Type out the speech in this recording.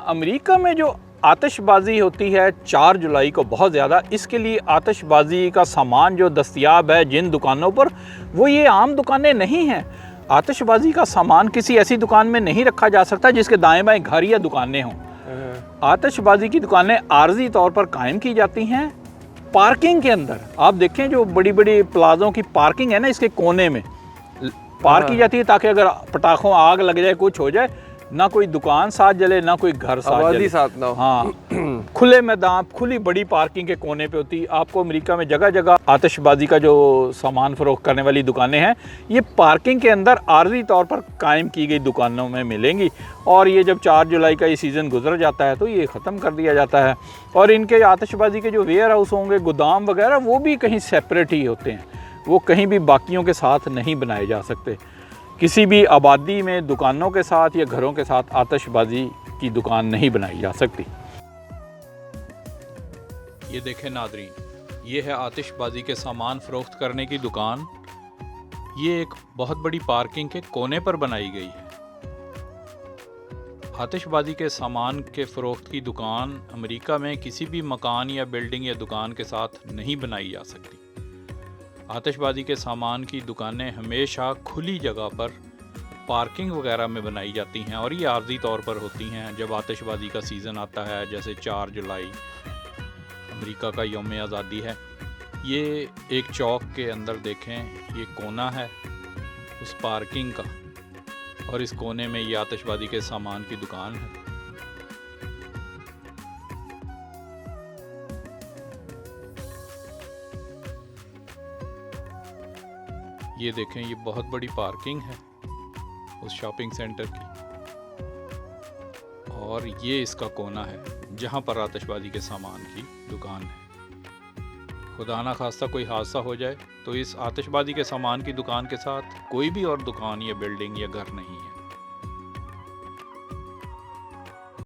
America में जो आतिशबाज़ी होती है 4 जुलाई को बहुत ज़्यादा, इसके लिए आतिशबाज़ी का सामान जो दस्तयाब है जिन दुकानों पर, वो ये आम दुकानें नहीं हैं। आतिशबाज़ी का सामान किसी ऐसी दुकान में नहीं रखा जा सकता जिसके दाएं बाएं घर या दुकानें हों। आतिशबाज़ी की दुकानें आर्जी तौर पर कायम की जाती हैं पार्किंग के अंदर। आप देखें जो बड़ी बड़ी प्लाज़ों की पार्किंग है ना, इसके कोने में पार्क की जाती है ताकि अगर पटाखों आग लग जाए, कुछ हो जाए, ना कोई दुकान साथ जले ना कोई घर साथ जले, साथ ना हो। हाँ, खुले मैदान, खुली बड़ी पार्किंग के कोने पे होती है। आपको अमेरिका में जगह जगह आतिशबाज़ी का जो सामान फरोख्त करने वाली दुकानें हैं, ये पार्किंग के अंदर आर्जी तौर पर कायम की गई दुकानों में मिलेंगी। और ये जब 4 जुलाई का ये सीज़न गुजर जाता है तो ये ख़त्म कर दिया जाता है। और इनके आतिशबाज़ी के जो वेयर हाउस होंगे, गोदाम वगैरह, वो भी कहीं सेपरेट ही होते हैं, वो कहीं भी बाकियों के साथ नहीं बनाए जा सकते। किसी भी आबादी में दुकानों के साथ या घरों के साथ आतिशबाज़ी की दुकान नहीं बनाई जा सकती। ये देखें नादरीन, ये है आतिशबाज़ी के सामान फ़रोख्त करने की दुकान। ये एक बहुत बड़ी पार्किंग के कोने पर बनाई गई है। आतिशबाज़ी के सामान के फ़रोख्त की दुकान अमेरिका में किसी भी मकान या बिल्डिंग या दुकान के साथ नहीं बनाई जा सकती। आतिशबाज़ी के सामान की दुकानें हमेशा खुली जगह पर पार्किंग वगैरह में बनाई जाती हैं और ये आर्जी तौर पर होती हैं जब आतिशबाज़ी का सीज़न आता है। जैसे 4 जुलाई अमेरिका का यौम आज़ादी है। ये एक चौक के अंदर देखें, ये कोना है उस पार्किंग का, और इस कोने में ये आतिशबाज़ी के सामान की दुकान है। ये देखें, ये बहुत बड़ी पार्किंग है उस शॉपिंग सेंटर की, और ये इसका कोना है जहां पर आतिशबाज़ी के सामान की दुकान है। खुदा ना खास्ता कोई हादसा हो जाए तो इस आतिशबाज़ी के सामान की दुकान के साथ कोई भी और दुकान या बिल्डिंग या घर नहीं है।